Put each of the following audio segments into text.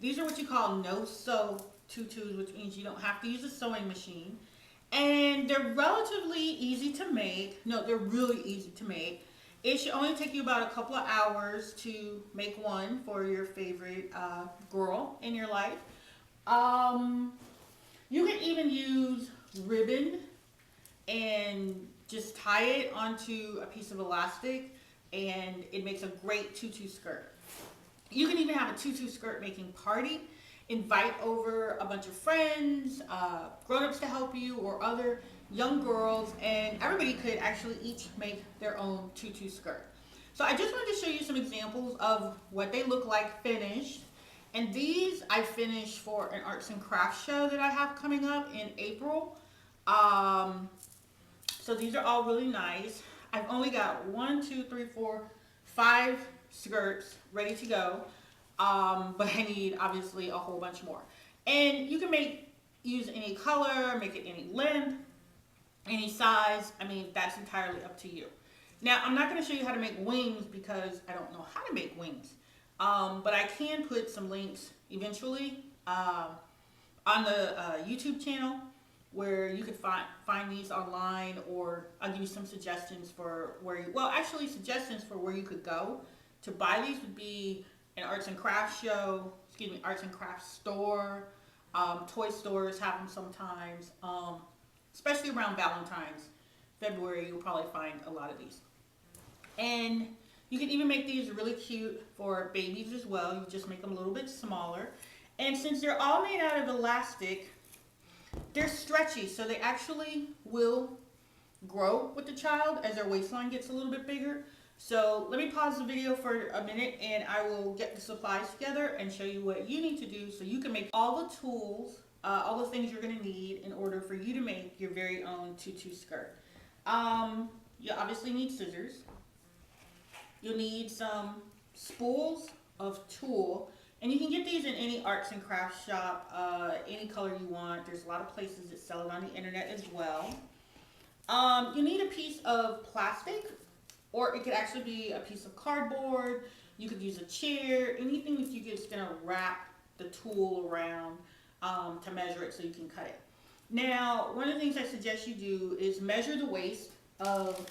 These are what you call no-sew tutus, which means you don't have to use a sewing machine. And they're relatively easy to make. No, they're really easy to make. It should only take you about a couple of hours to make one for your favorite girl in your life. Um, you can even use ribbon and just tie it onto a piece of elastic, and it makes a great tutu skirt. You can even have a tutu skirt making party. Invite over a bunch of friends, grown-ups to help you, or other young girls, and everybody could actually each make their own tutu skirt. So I just wanted to show you some examples of what they look like finished. And these I finished for an arts and crafts show that I have coming up in April. So these are all really nice. I've only got 1, 2, 3, 4, 5 skirts ready to go. But I need obviously a whole bunch more. And you can use any color, make it any length, any size. I mean, that's entirely up to you. Now, I'm not going to show you how to make wings because I don't know how to make wings. But I can put some links eventually on the YouTube channel where you could find these online, or I'll give you some suggestions for suggestions for where you could go to buy these would be an arts and crafts show, arts and crafts store, toy stores have them sometimes, especially around Valentine's, February, you'll probably find a lot of these. And you can even make these really cute for babies as well. You just make them a little bit smaller. And since they're all made out of elastic, they're stretchy, so they actually will grow with the child as their waistline gets a little bit bigger. So let me pause the video for a minute and I will get the supplies together and show you what you need to do so you can make all the tools, all the things you're going to need in order for you to make your very own tutu skirt. You obviously need scissors. You'll need some spools of tulle, and you can get these in any arts and crafts shop, any color you want. There's a lot of places that sell it on the internet as well. You need a piece of plastic, or it could actually be a piece of cardboard. You could use a chair, anything that you're just going to wrap the tool around to measure it so you can cut it. Now, one of the things I suggest you do is measure the waist of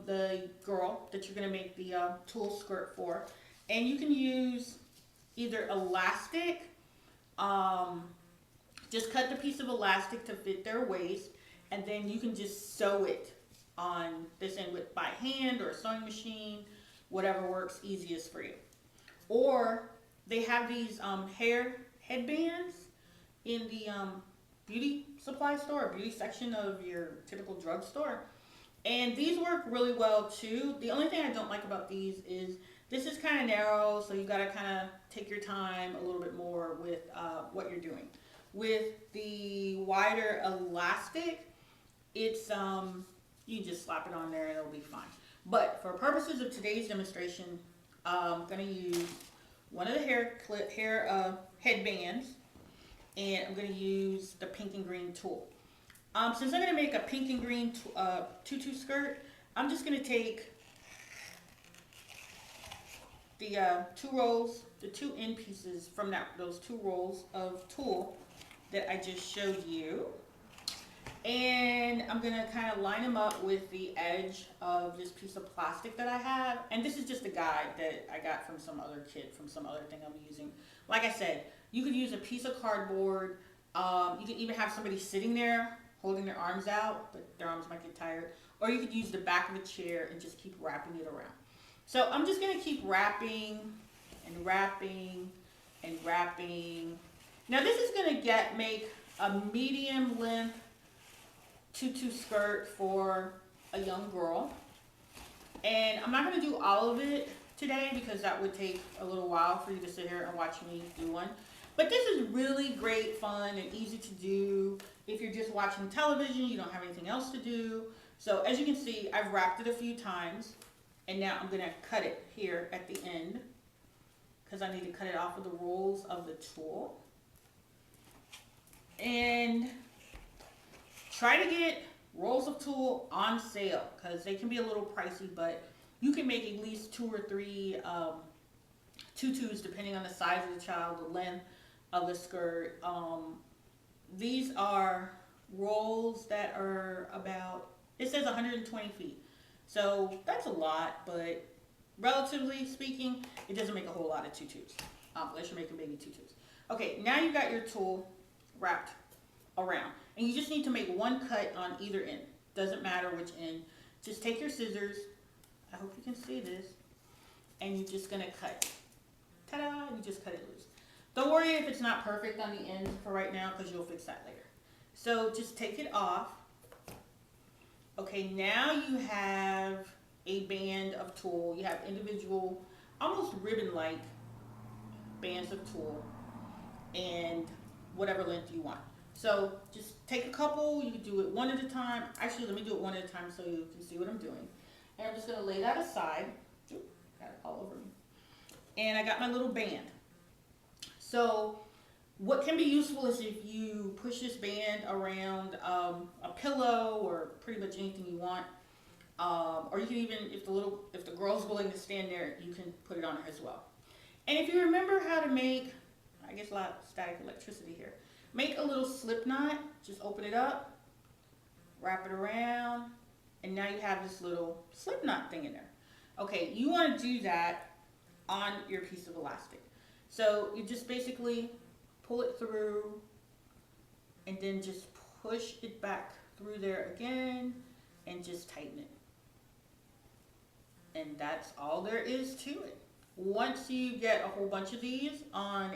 the girl that you're going to make the tulle skirt for. And you can use either elastic, just cut the piece of elastic to fit their waist, and then you can just sew it on this end by hand or a sewing machine, whatever works easiest for you. Or they have these hair headbands in the beauty supply store, or beauty section of your typical drugstore. And these work really well too. The only thing I don't like about these is this is kind of narrow, so you got to kind of take your time a little bit more with what you're doing. With the wider elastic, it's you just slap it on there and it'll be fine. But for purposes of today's demonstration, I'm going to use one of the hair headbands, and I'm going to use the pink and green tulle. Since I'm going to make a pink and green tutu skirt, I'm just going to take the two end pieces from those 2 rolls of tulle that I just showed you, and I'm going to kind of line them up with the edge of this piece of plastic that I have. And this is just a guide that I got from some other kit, from some other thing I'm using. Like I said, you could use a piece of cardboard. You could even have somebody sitting there holding their arms out, but their arms might get tired. Or you could use the back of a chair and just keep wrapping it around. So I'm just going to keep wrapping and wrapping and wrapping. Now this is going to make a medium length tutu skirt for a young girl. And I'm not going to do all of it today because that would take a little while for you to sit here and watch me do one. But this is really great fun and easy to do if you're just watching television, you don't have anything else to do. So as you can see, I've wrapped it a few times, and now I'm going to cut it here at the end because I need to cut it off of the rolls of the tulle. And try to get rolls of tulle on sale because they can be a little pricey, but you can make at least 2 or 3 tutus, depending on the size of the child, the length of the skirt. These are rolls that are about, it says 120 feet. So that's a lot, but relatively speaking, it doesn't make a whole lot of tutus, unless you're making baby tutus. Okay, now you got your tulle wrapped around. And you just need to make one cut on either end. Doesn't matter which end. Just take your scissors. I hope you can see this. And you're just gonna cut. Ta-da! You just cut it loose. Don't worry if it's not perfect on the end for right now, because you'll fix that later. So just take it off. Okay, now you have a band of tulle. You have individual, almost ribbon-like bands of tulle, and whatever length you want. So just take a couple. You can do it one at a time. Actually, let me do it one at a time so you can see what I'm doing. And I'm just going to lay that aside. Oop, got it all over me. And I got my little band. So what can be useful is if you push this band around a pillow or pretty much anything you want. Or you can even, if the girl's willing to stand there, you can put it on her as well. And if you remember how to make, I guess a lot of static electricity here. Make a little slip knot, just open it up, wrap it around, and now you have this little slip knot thing in there. Okay, you want to do that on your piece of elastic. So you just basically pull it through and then just push it back through there again and just tighten it. And that's all there is to it. Once you get a whole bunch of these on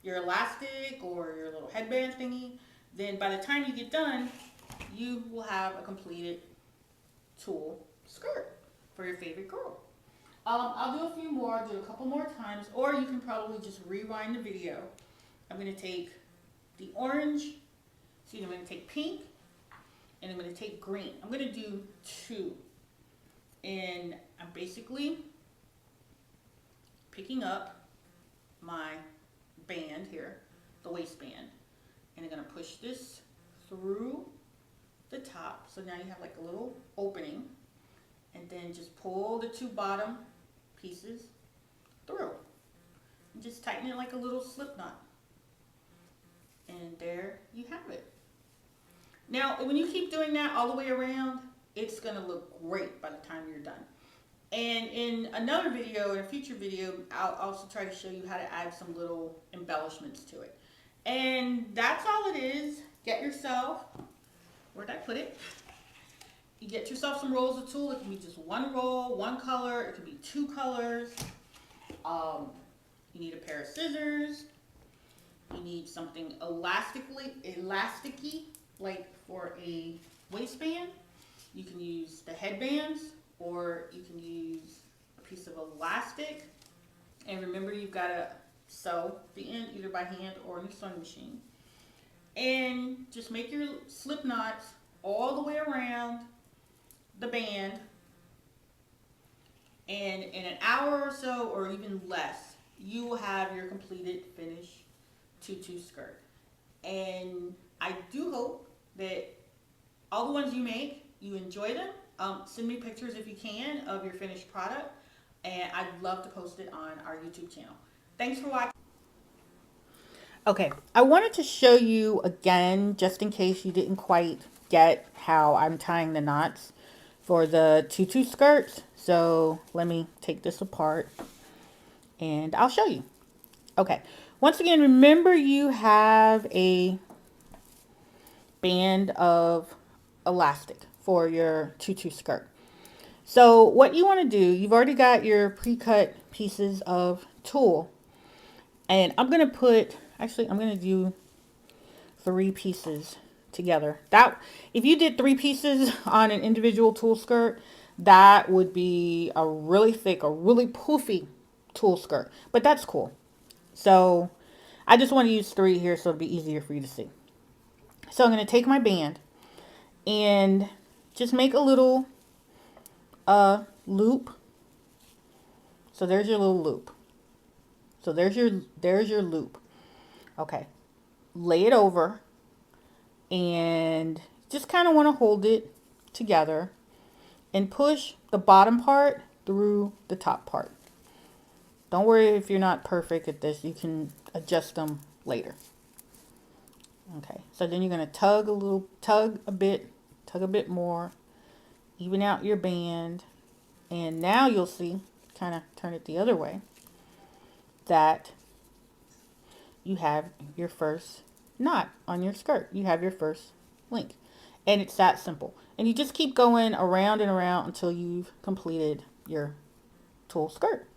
your elastic or your little headband thingy, then by the time you get done, you will have a completed tulle skirt for your favorite girl. I'll do a few more, I'll do a couple more times, or you can probably just rewind the video. I'm going to take the orange, I'm going to take pink, and I'm going to take green. I'm going to do two. And I'm basically picking up my band here, the waistband, and I'm going to push this through the top. So now you have like a little opening, and then just pull the two bottom pieces through and just tighten it like a little slip knot. And there you have it. Now, when you keep doing that all the way around, it's going to look great by the time you're done. And in another video, in a future video, I'll also try to show you how to add some little embellishments to it. And that's all it is. Get yourself, where'd I put it? You get yourself some rolls of tulle. It can be just one roll, one color. It can be two colors. You need a pair of scissors. You need something elasticy, like for a waistband. You can use the headbands, or you can use a piece of elastic. And remember, you've got to sew the end either by hand or in a sewing machine. And just make your slip knots all the way around the band. And in an hour or so, or even less, you will have your completed finished tutu skirt. And I do hope that all the ones you make, you enjoy them. Send me pictures if you can of your finished product, and I'd love to post it on our YouTube channel. Thanks for watching. Okay, I wanted to show you again, just in case you didn't quite get how I'm tying the knots for the tutu skirts. So let me take this apart and I'll show you. Okay, once again, remember you have a band of elastic for your tutu skirt. So what you want to do, you've already got your pre-cut pieces of tulle, and I'm going to do 3 pieces together. That, if you did 3 pieces on an individual tulle skirt, that would be a really thick, a really poofy tulle skirt, but that's cool. So I just want to use 3 here so it'll be easier for you to see. So I'm going to take my band and just make a little loop. So there's your little loop. So there's your loop. Okay. Lay it over and just kind of want to hold it together and push the bottom part through the top part. Don't worry if you're not perfect at this. You can adjust them later. Okay, so then you're going to tug a bit more, even out your band. And now you'll see, kind of turn it the other way, that you have your first knot on your skirt. You have your first link. And it's that simple. And you just keep going around and around until you've completed your tulle skirt.